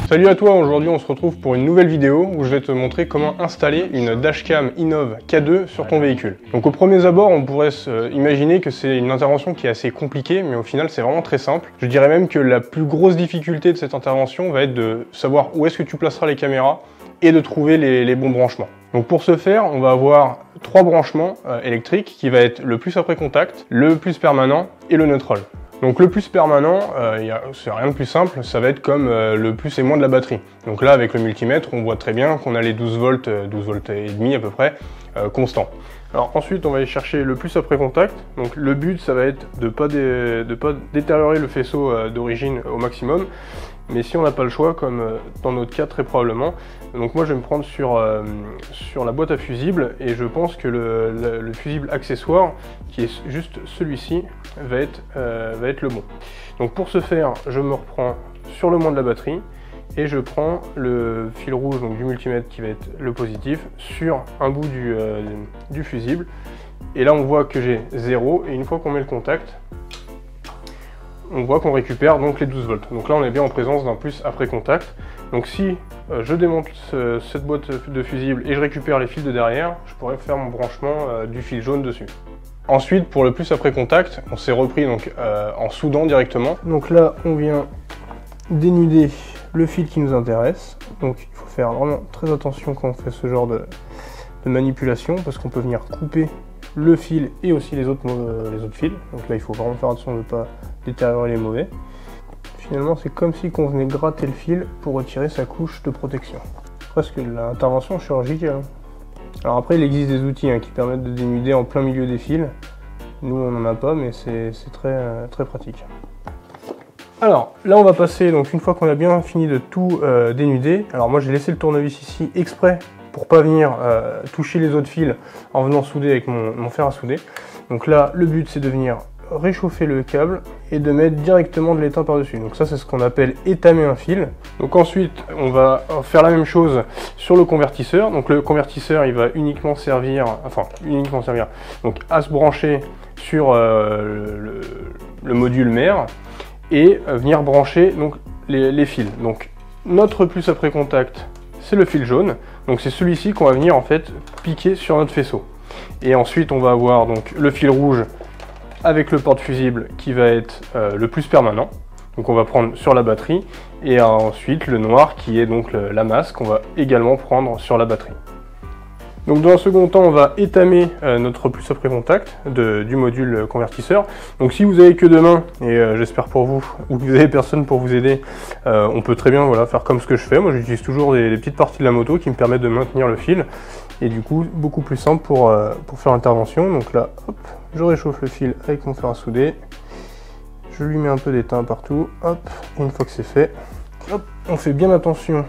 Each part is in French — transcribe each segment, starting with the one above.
Salut à toi, aujourd'hui on se retrouve pour une nouvelle vidéo où je vais te montrer comment installer une dashcam Innov K2 sur ton véhicule. Donc au premier abord on pourrait imaginer que c'est une intervention qui est assez compliquée, mais au final c'est vraiment très simple. Je dirais même que la plus grosse difficulté de cette intervention va être de savoir où est-ce que tu placeras les caméras et de trouver les bons branchements. Donc pour ce faire, on va avoir trois branchements électriques qui va être le plus après contact, le plus permanent et le neutral. Donc le plus permanent, c'est rien de plus simple, ça va être comme le plus et moins de la batterie. Donc là avec le multimètre, on voit très bien qu'on a les 12 volts et demi à peu près, constants. Alors ensuite on va aller chercher le plus après contact. Donc le but ça va être de pas détériorer le faisceau d'origine au maximum. Mais si on n'a pas le choix, comme dans notre cas très probablement, donc moi je vais me prendre sur la boîte à fusibles et je pense que le fusible accessoire, qui est juste celui-ci, va être le bon. Donc pour ce faire, je me reprends sur le moins de la batterie et je prends le fil rouge donc du multimètre qui va être le positif sur un bout du fusible. Et là on voit que j'ai 0 et une fois qu'on met le contact, on voit qu'on récupère donc les 12 volts. Donc là on est bien en présence d'un plus après contact. Donc si je démonte cette boîte de fusible et je récupère les fils de derrière, je pourrais faire mon branchement du fil jaune dessus. Ensuite pour le plus après contact, on s'est repris donc en soudant directement. Donc là on vient dénuder le fil qui nous intéresse. Donc il faut faire vraiment très attention quand on fait ce genre de manipulation parce qu'on peut venir couper le fil et aussi les autres fils. Donc là il faut vraiment faire attention de ne pas détériorer les mauvais. Finalement c'est comme si on venait gratter le fil pour retirer sa couche de protection. Presque l'intervention chirurgicale. Alors après il existe des outils qui permettent de dénuder en plein milieu des fils. Nous on n'en a pas mais c'est très pratique. Alors là on va passer, donc une fois qu'on a bien fini de tout dénuder, alors moi j'ai laissé le tournevis ici exprès pour pas venir toucher les autres fils en venant souder avec mon fer à souder. Donc là le but c'est de venir réchauffer le câble et de mettre directement de l'étain par dessus. Donc ça c'est ce qu'on appelle étamer un fil. Donc ensuite on va faire la même chose sur le convertisseur. Donc le convertisseur il va uniquement servir donc à se brancher sur le module mère et venir brancher donc les fils. Donc notre plus après contact c'est le fil jaune, donc c'est celui-ci qu'on va venir en fait piquer sur notre faisceau. Et ensuite on va avoir donc le fil rouge avec le porte-fusible qui va être le plus permanent, donc on va prendre sur la batterie, et ensuite le noir qui est donc la masse qu'on va également prendre sur la batterie. Donc dans un second temps, on va étamer notre plus après contact du module convertisseur. Donc si vous avez que deux mains, et j'espère pour vous, ou que vous avez personne pour vous aider, on peut très bien faire comme ce que je fais. Moi j'utilise toujours des petites parties de la moto qui me permettent de maintenir le fil. Et du coup, beaucoup plus simple pour faire l'intervention. Donc là, hop, je réchauffe le fil avec mon fer à souder. Je lui mets un peu d'étain partout, hop, et une fois que c'est fait, hop, on fait bien attention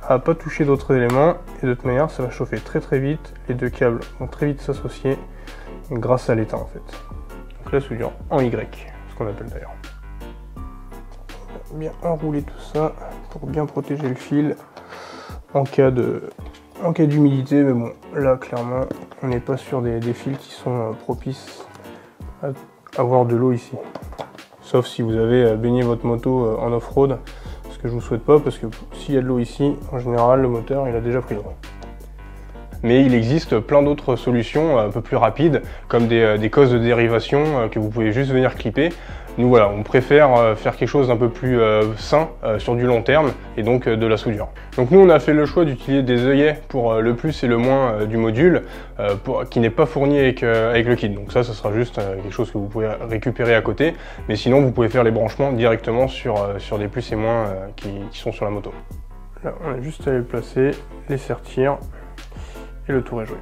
à pas toucher d'autres éléments, et de toute manière ça va chauffer très vite, les deux câbles vont très vite s'associer grâce à l'étain en fait. Donc la soudure en Y, ce qu'on appelle d'ailleurs. Bien enrouler tout ça pour bien protéger le fil en cas d'humidité, mais bon là clairement on n'est pas sur des fils qui sont propices à avoir de l'eau ici. Sauf si vous avez baigné votre moto en off-road, ce que je vous souhaite pas, parce que s'il y a de l'eau ici, en général le moteur il a déjà pris l'eau. Mais il existe plein d'autres solutions un peu plus rapides, comme des causes de dérivation que vous pouvez juste venir clipper. Nous voilà, on préfère faire quelque chose d'un peu plus sain sur du long terme, et donc de la soudure. Donc nous on a fait le choix d'utiliser des œillets pour le plus et le moins du module, qui n'est pas fourni avec le kit. Donc ça sera juste quelque chose que vous pouvez récupérer à côté, mais sinon vous pouvez faire les branchements directement sur des plus et moins qui sont sur la moto. Là on a juste à les placer, les sertir, et le tour est joué.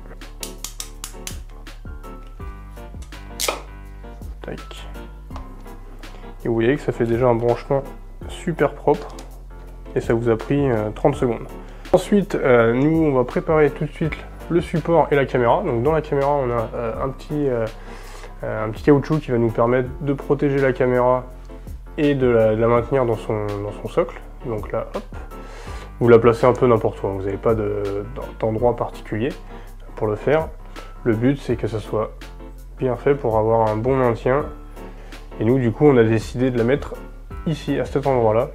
Tac. Et vous voyez que ça fait déjà un branchement super propre et ça vous a pris 30 secondes. Ensuite, nous on va préparer tout de suite le support et la caméra. Donc dans la caméra, on a un petit caoutchouc qui va nous permettre de protéger la caméra et de la maintenir dans son socle. Donc là, hop, vous la placez un peu n'importe où, vous n'avez pas d'endroit particulier pour le faire. Le but c'est que ça soit bien fait pour avoir un bon maintien. Et nous du coup on a décidé de la mettre ici à cet endroit là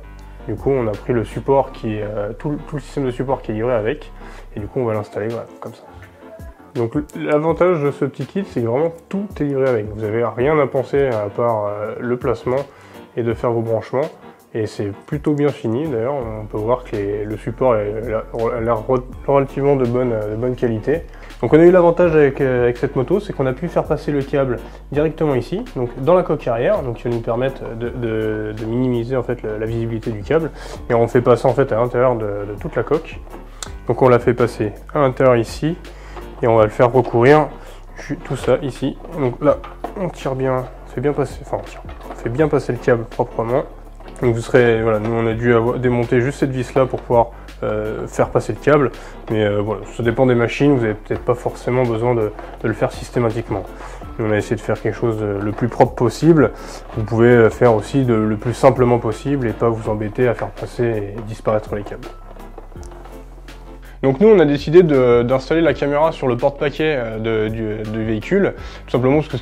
Du coup, on a pris le support qui est tout le système de support qui est livré avec, et du coup, on va l'installer voilà, comme ça. Donc l'avantage de ce petit kit, c'est que vraiment tout est livré avec. Vous n'avez rien à penser à part le placement et de faire vos branchements. Et c'est plutôt bien fini d'ailleurs, on peut voir que le support a l'air relativement de bonne qualité. Donc on a eu l'avantage avec cette moto, c'est qu'on a pu faire passer le câble directement ici, donc dans la coque arrière, donc qui va nous permettre de minimiser en fait la visibilité du câble. Et on fait passer en fait à l'intérieur de toute la coque. Donc on l'a fait passer à l'intérieur ici, et on va le faire recourir tout ça ici. Donc là, on tire bien, on fait bien passer le câble proprement. Donc vous serez, voilà, nous on a dû démonter juste cette vis là pour pouvoir faire passer le câble, mais voilà, ça dépend des machines, vous n'avez peut-être pas forcément besoin de le faire systématiquement. Nous on a essayé de faire quelque chose le plus propre possible. Vous pouvez faire aussi le plus simplement possible et pas vous embêter à faire passer et disparaître les câbles. Donc nous on a décidé d'installer la caméra sur le porte-paquet du véhicule, tout simplement parce que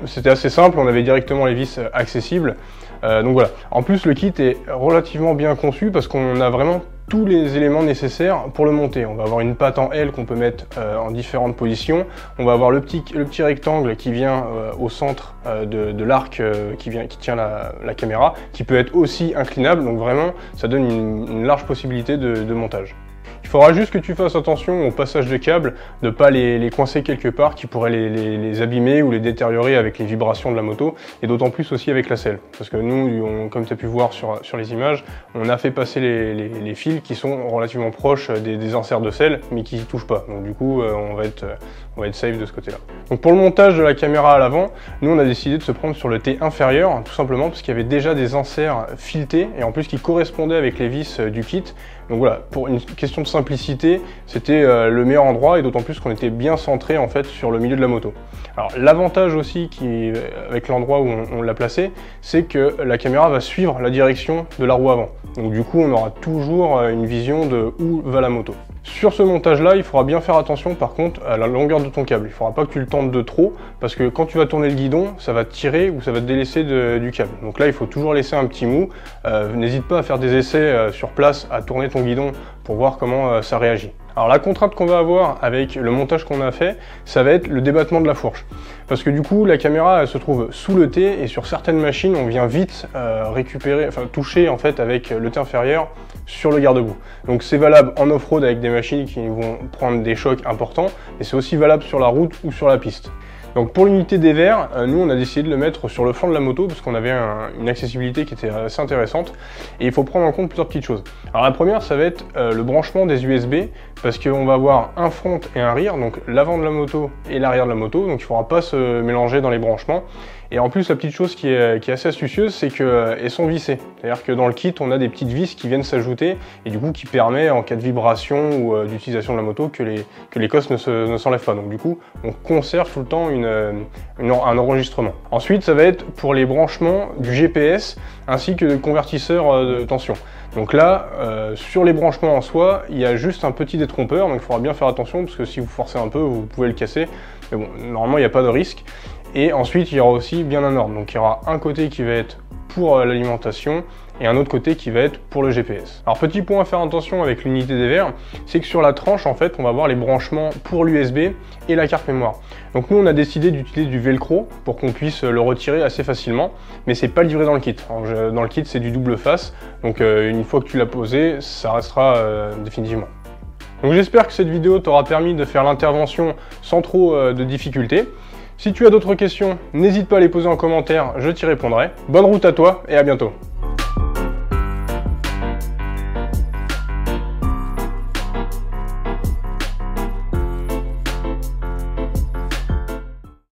c'était assez simple, on avait directement les vis accessibles. Donc voilà. En plus le kit est relativement bien conçu parce qu'on a vraiment tous les éléments nécessaires pour le monter. On va avoir une patte en L qu'on peut mettre en différentes positions. On va avoir le petit rectangle qui vient au centre de l'arc qui tient la caméra, qui peut être aussi inclinable. Donc vraiment ça donne une large possibilité de montage. Il faudra juste que tu fasses attention au passage de câbles, de ne pas les coincer quelque part qui pourrait les abîmer ou les détériorer avec les vibrations de la moto, et d'autant plus aussi avec la selle. Parce que nous, comme tu as pu voir sur les images, on a fait passer les fils qui sont relativement proches des inserts de selle, mais qui ne touchent pas. Donc du coup, on va être safe de ce côté-là. Donc pour le montage de la caméra à l'avant, nous on a décidé de se prendre sur le T inférieur, tout simplement parce qu'il y avait déjà des inserts filetés, et en plus qui correspondaient avec les vis du kit. Donc voilà, pour une question de simplicité, c'était le meilleur endroit, et d'autant plus qu'on était bien centré en fait sur le milieu de la moto. Alors l'avantage aussi avec l'endroit où on l'a placé, c'est que la caméra va suivre la direction de la roue avant. Donc du coup on aura toujours une vision de où va la moto. Sur ce montage-là, il faudra bien faire attention par contre à la longueur de ton câble. Il ne faudra pas que tu le tendes de trop, parce que quand tu vas tourner le guidon, ça va te tirer ou ça va te délaisser du câble. Donc là, il faut toujours laisser un petit mou. N'hésite pas à faire des essais sur place, à tourner ton guidon pour voir comment ça réagit. Alors la contrainte qu'on va avoir avec le montage qu'on a fait, ça va être le débattement de la fourche. Parce que du coup, la caméra elle se trouve sous le T, et sur certaines machines, on vient vite toucher en fait avec le T inférieur sur le garde-boue. Donc c'est valable en off-road avec des machines qui vont prendre des chocs importants, et c'est aussi valable sur la route ou sur la piste. Donc pour l'unité des verres, nous on a décidé de le mettre sur le flanc de la moto parce qu'on avait une accessibilité qui était assez intéressante, et il faut prendre en compte plusieurs petites choses. Alors la première, ça va être le branchement des USB, parce qu'on va avoir un front et un rear, donc l'avant de la moto et l'arrière de la moto, donc il ne faudra pas se mélanger dans les branchements. Et en plus, la petite chose qui est assez astucieuse, c'est qu'elles sont vissées. C'est-à-dire que dans le kit, on a des petites vis qui viennent s'ajouter, et du coup qui permet, en cas de vibration ou d'utilisation de la moto, que les cosses ne s'enlèvent pas. Donc du coup, on conserve tout le temps un enregistrement. Ensuite, ça va être pour les branchements du GPS, ainsi que le convertisseur de tension. Donc là, sur les branchements en soi, il y a juste un petit détrompeur, donc il faudra bien faire attention, parce que si vous forcez un peu, vous pouvez le casser. Mais bon, normalement, il n'y a pas de risque. Et ensuite, il y aura aussi bien un ordre. Donc il y aura un côté qui va être pour l'alimentation et un autre côté qui va être pour le GPS. Alors petit point à faire attention avec l'unité des verres, c'est que sur la tranche, en fait, on va avoir les branchements pour l'USB et la carte mémoire. Donc nous, on a décidé d'utiliser du velcro pour qu'on puisse le retirer assez facilement, mais c'est pas livré dans le kit. Alors, dans le kit, c'est du double face, donc une fois que tu l'as posé, ça restera définitivement. Donc j'espère que cette vidéo t'aura permis de faire l'intervention sans trop de difficultés. Si tu as d'autres questions, n'hésite pas à les poser en commentaire, je t'y répondrai. Bonne route à toi et à bientôt.